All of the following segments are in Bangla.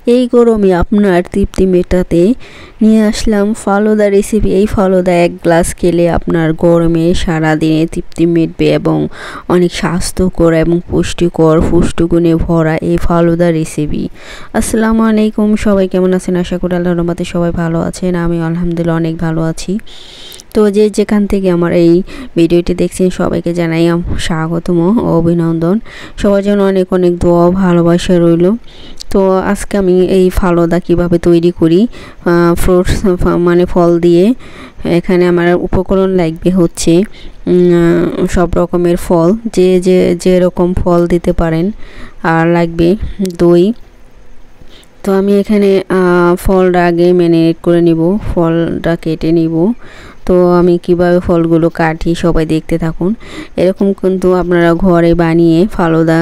এই গরমে আপনার তৃপ্তি মেটাতে নিয়ে আসলাম ফালুদা রেসিপি। এই ফালুদা এক গ্লাস খেলে আপনার গরমে সারাদিনে তৃপ্তি মিটবে এবং অনেক স্বাস্থ্যকর এবং পুষ্টিকর পুষ্টিগুণে ভরা এই ফালুদা রেসিপি। আসসালামু আলাইকুম, সবাই কেমন আছেন? আশা করি আল্লাহর রহমতে সবাই ভালো আছেন। আমি আলহামদুলিল্লাহ অনেক ভালো আছি। তো যেখান থেকে আমার এই ভিডিওটি দেখছেন সবাইকে জানাই স্বাগতম ও অভিনন্দন। সবার জন্য অনেক অনেক দোয়া ভালোবাসা রইল। তো আজকে আমি এই ফালুদা কিভাবে তৈরি করি ফ্রুটস মানে ফল দিয়ে। এখানে আমার উপকরণ লাগবে হচ্ছে সব রকমের ফল, যেরকম ফল দিতে পারেন। আর লাগবে দই। তো আমি এখানে ফলটা আগে ম্যারিনেট করে নিব, ফলটা কেটে নিব। তো আমি কিভাবে ফলগুলো কাটি সবাই দেখতে থাকুন। এরকম কিন্তু আপনারা ঘরে বানিয়ে ফালুদা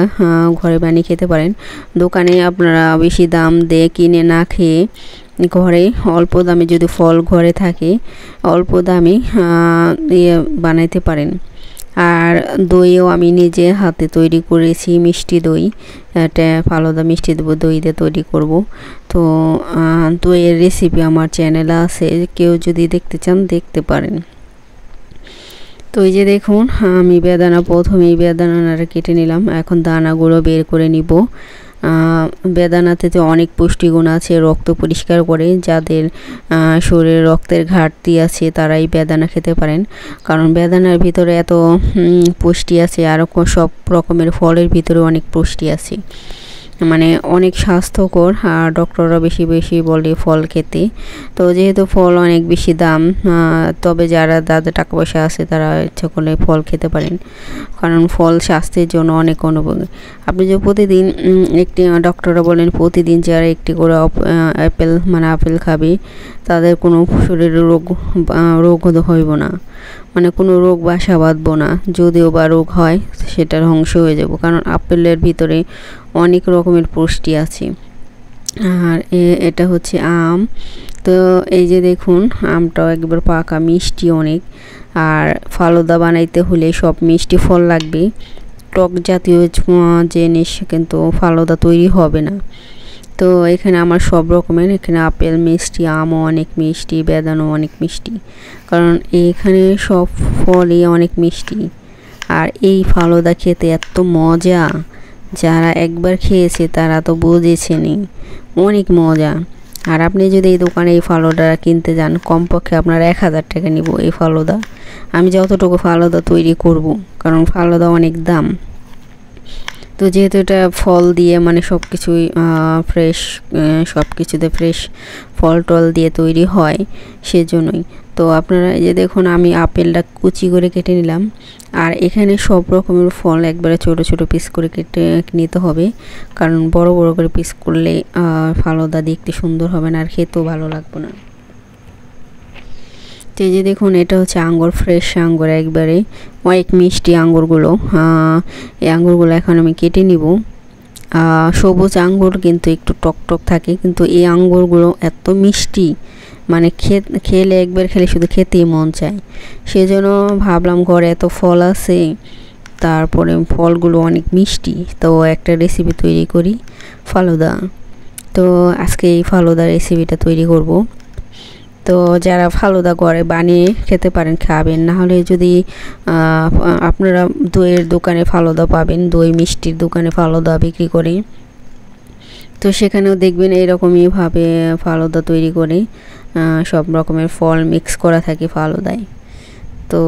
ঘরে বানিয়ে খেতে পারেন। দোকানে আপনারা বেশি দাম দিয়ে কিনে না খেয়ে ঘরে অল্প দামে যদি ফল ঘরে থাকে অল্প দামে বানাইতে পারেন। আর দইও আমি নিজে হাতে তৈরি করেছি, মিষ্টি দই। এটা ফালুদা মিষ্টি দই দিয়ে তৈরি করব। তো দইয়ের রেসিপি আমার চ্যানেলে আছে, কেউ যদি দেখতে চান দেখতে পারেন। তো এই যে দেখুন, আমি প্রথমেই বেদানাটা কেটে নিলাম। এখন দানাগুলো বের করে নিব। বেদানাতে তো অনেক পুষ্টিগুণ আছে, রক্ত পরিষ্কার করে। যাদের শরীরে রক্তের ঘাটতি আছে তারাই বেদানা খেতে পারেন, কারণ বেদানার ভিতরে এত পুষ্টি আছে। আর সব রকমের ফলের ভিতরে অনেক পুষ্টি আছে, মানে অনেক স্বাস্থ্যকর। আর ডক্টররা বেশি বেশি বলে ফল খেতে। তো যেহেতু ফল অনেক বেশি দাম, তবে যাদের টাকা পয়সা আছে তারা ইচ্ছা করলে ফল খেতে পারেন, কারণ ফল স্বাস্থ্যের জন্য অনেক অনুপযোগী। আপনি যে প্রতিদিন ডক্টররা বলেন প্রতিদিন যারা একটি করে আপেল খাবে তাদের কোনো শরীরে রোগ হইব না, মানে কোনো রোগ বাসা বাঁধবো না। যদিও বা রোগ হয় সেটা ধ্বংস হয়ে যাব, কারণ আপেলের ভিতরে অনেক রকমের পুষ্টি আছে। আর এটা হচ্ছে আম। তো এই যে দেখুন, আমটাও একবার পাকা, মিষ্টি অনেক। আর ফালুদা বানাইতে হলে সব মিষ্টি ফল লাগবে, টক জাতীয় জিনিস কিন্তু ফালুদা তৈরি হবে না। তো এখানে আমার সব রকমের, এখানে আপেল মিষ্টি, আমও অনেক মিষ্টি, বেদানাও অনেক মিষ্টি, কারণ এখানে সব ফলই অনেক মিষ্টি। আর এই ফালুদা খেতে এত মজা, যারা একবার খেয়েছে তারা তো বুঝেছেনই, অনেক মজা। আর আপনি যদি এই দোকানে এই ফালুদা কিনতে যান কমপক্ষে আপনার 1000 টাকা নিব এই ফালুদা। আমি যতটুকু ফালুদা তৈরি করব, কারণ ফালুদা অনেক দাম। তো যেহেতু এটা ফল দিয়ে, মানে সব কিছুই ফ্রেশ, সব কিছুতে ফ্রেশ ফল টল দিয়ে তৈরি হয়, সেজন্যই। তো আপনারা এই যে দেখুন, আমি আপেলটা কুচি করে কেটে নিলাম। আর এখানে সব রকমের ফল একবারে ছোট ছোট পিস করে কেটে নিতে হবে, কারণ বড় বড় করে পিস করলে ফালুদা দেখতে সুন্দর হবে না আর খেতেও ভালো লাগবে না। তো এই যে দেখুন, এটা হচ্ছে আঙ্গুর, ফ্রেশ আঙ্গুর, একবারে অনেক মিষ্টি আঙ্গুরগুলো। এই আঙ্গুরগুলো এখন আমি কেটে নিব। সবুজ আঙ্গুর কিন্তু একটু টক টক থাকে, কিন্তু এই আঙ্গুরগুলো এত মিষ্টি, মানে খেলে একবার খেলে শুধু খেতেই মন চায়। সেজন্য ভাবলাম ঘরে এত ফল আছে, তারপরে ফলগুলো অনেক মিষ্টি, তো একটা রেসিপি তৈরি করি ফালুদা। তো আজকে এই ফালুদা রেসিপিটা তৈরি করব। তো যারা ফালুদা ঘরে বানিয়ে খেতে পারেন খাবেন, না হলে যদি আপনারা দইয়ের দোকানে ফালুদা পাবেন, দই মিষ্টির দোকানে ফালুদা বিক্রি করে, তো সেখানেও দেখবেন এরকমই ভাবে ফালুদা তৈরি করে। সব রকমের ফল মিক্স করা থাকে ফালুদায়। তো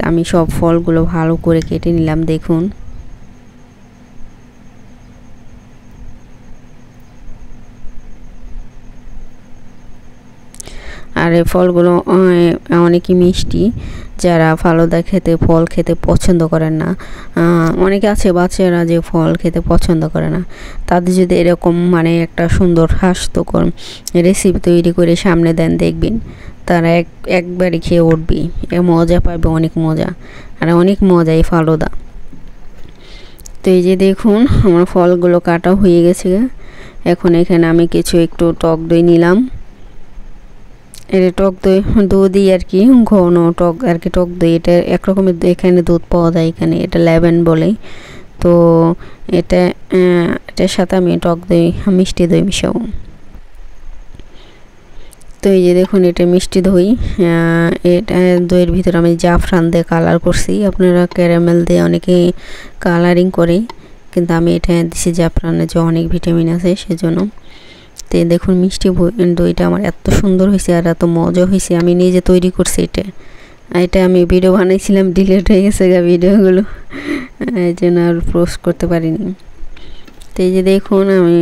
আমি সব ফলগুলো ভালো করে কেটে নিলাম, দেখুন। আর এই ফলগুলো অনেকই মিষ্টি। যারা ফালুদা ফল খেতে পছন্দ করেন না, অনেকে আছে বাচ্চারা যে ফল খেতে পছন্দ করে না, তাদের যদি এরকম মানে একটা সুন্দর স্বাস্থ্যকর রেসিপি তৈরি করে সামনে দেন, দেখবেন তারা একবারই খেয়ে উঠবে, মজা পাবে, অনেক মজা। আর অনেক মজা এই ফালুদা। তো এই যে দেখুন, আমার ফলগুলো কাটা হয়ে গেছে। এখন এখানে আমি একটু টক দই নিলাম। এটা টক দুধই আর কি, ঘন টক আর কি টক দই। এটা একরকমের এখানে দুধ পাওয়া যায়, এখানে এটা লেবেন বলে। তো এটার সাথে আমি টক দই মিষ্টি দই মিশাবো। তো এই যে দেখুন এটা মিষ্টি দই, এটা দইয়ের ভিতরে আমি জাফরান দিয়ে কালার করছি। আপনারা ক্যারামেল দিয়ে অনেকে কালারিং করে, কিন্তু আমি এটা দিছি জাফরানের যে অনেক ভিটামিন আছে সেজন্য। তো দেখুন মিষ্টি দইটা আমার এত সুন্দর হয়েছে আর এত মজা হয়েছে, আমি নিজে তৈরি করছি। এটা আমি ভিডিও বানাইছিলাম, ডিলিট হয়ে গেছে ভিডিওগুলো, এই জন্য আর পোস্ট করতে পারিনি। তো এই যে দেখুন আমি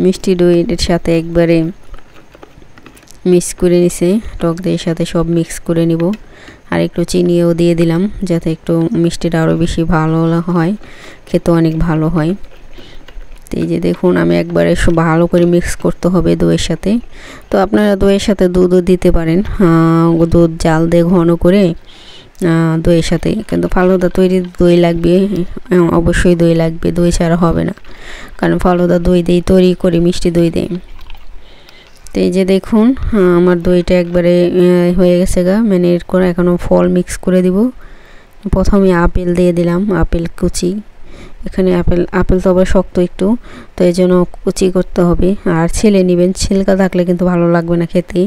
মিষ্টি দইয়ের সাথে একবারে মিক্স করে নিছি, টক দইয়ের সাথে সব মিক্স করে নিব। আর একটু চিনিও দিয়ে দিলাম যাতে একটু মিষ্টিটা আরও বেশি ভালো হয়, খেতে অনেক ভালো হয়। তো এই যে দেখুন আমি একবারে ভালো করে মিক্স করতে হবে দইয়ের সাথে। তো আপনারা দইয়ের সাথে দুধও দিতে পারেন, দুধ জাল দিয়ে ঘন করে দইয়ের সাথে। কিন্তু ফালুদা তৈরি দই লাগবে, অবশ্যই দই লাগবে, দই ছাড়া হবে না, কারণ ফালুদা দই দিয়ে তৈরি করে, মিষ্টি দই দেয়। তো এই যে দেখুন আমার দইটা একবারে হয়ে গেছে ম্যারিনেট করে। এখনও ফল মিক্স করে দিব। প্রথমে আপেল দিয়ে দিলাম, আপেল কুচি। এখানে আপেল তো আবার শক্ত একটু, তো এই জন্য কুচি করতে হবে। আর ছিলে নেবেন, ছিলকা থাকলে কিন্তু ভালো লাগবে না খেতে।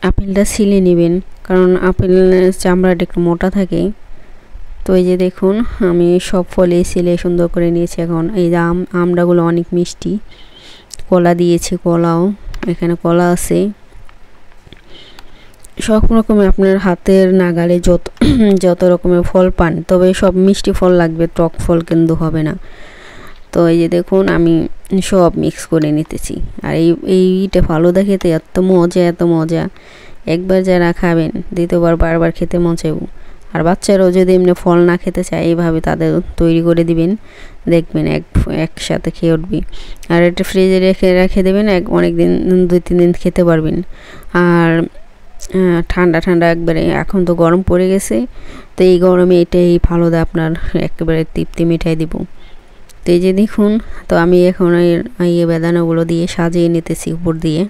আপেলটা ছিলে নেবেন, কারণ আপেলের চামড়াটা একটু মোটা থাকে। তো এই যে দেখুন আমি সব ফলে ছিলে সুন্দর করে নিয়েছি। এখন এই যে আমড়াগুলো অনেক মিষ্টি, কলা দিয়েছি, কলাও এখানে কলা আছে। সব রকমের আপনার হাতের নাগালে যত রকমের ফল পান, তবে সব মিষ্টি ফল লাগবে, টক ফল কিন্তু হবে না। তো এই যে দেখুন আমি সব মিক্স করে নিতেছি। আর এইটা ফালুদা খেতে এত মজা, এত মজা, একবার যারা খাবেন দ্বিতীয়বার বারবার খেতে মন চাইব। আর বাচ্চারাও যদি এমনি ফল না খেতে চায়, এইভাবে তাদের তৈরি করে দিবেন, দেখবেন একসাথে খেয়ে উঠবি। আর এটা ফ্রিজে রেখে দেবেন, অনেক দিন 2-3 দিন খেতে পারবেন। আর ঠান্ডা ঠান্ডা একবারে, এখন তো গরম পড়ে গেছে, তো এই গরমে এটাই ফালুদা আপনার একেবারে তৃপ্তি মিঠাই দিব। তো এই যে দেখুন, তো আমি এখন এই বেদানাগুলো দিয়ে সাজিয়ে নিতেছি উপর দিয়ে।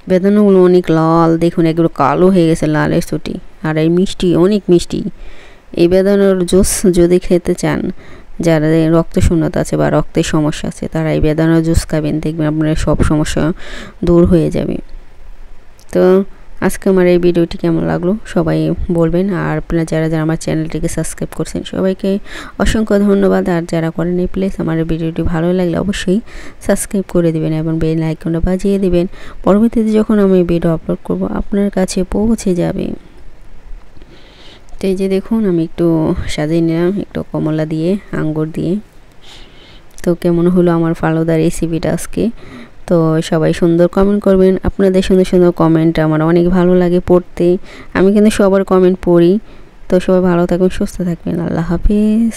বেদানাগুলো অনেক লাল, দেখুন এগুলো কালো হয়ে গেছে, লালের ছুটি। আর এই মিষ্টি, অনেক মিষ্টি। এই বেদানার জুস যদি খেতে চান, যারা রক্ত শূন্যতা আছে বা রক্তের সমস্যা আছে, তারা এই বেদানার জুস খাবেন, দেখবেন আপনার সব সমস্যা দূর হয়ে যাবে। তো আজকে আমার এই ভিডিওটি কেমন লাগলো সবাই বলবেন। আর আপনারা যারা আমার চ্যানেলটিকে সাবস্ক্রাইব করছেন সবাইকে অসংখ্য ধন্যবাদ। আর যারা করেনি প্লিজ আমার ভিডিওটি ভালো লাগলে অবশ্যই সাবস্ক্রাইব করে দিবেন এবং বেল আইকনটা বাজিয়ে দিবেন। পরবর্তীতে যখন আমি ভিডিও আপলোড করব আপনার কাছে পৌঁছে যাবে। তো এই যে দেখুন আমি একটু সাজিয়ে নিলাম, একটু কমলা দিয়ে, আঙ্গুর দিয়ে। তো কেমন হলো আমার ফালুদা রেসিপিটা আজকে। তো সবাই সুন্দর কমেন্ট করবেন, আপনাদের সুন্দর সুন্দর কমেন্ট আমার অনেক ভালো লাগে পড়তে। আমি কিন্তু সবার কমেন্ট পড়ি। তো সবাই ভালো থাকবেন, সুস্থ থাকবেন, আল্লাহ হাফিজ।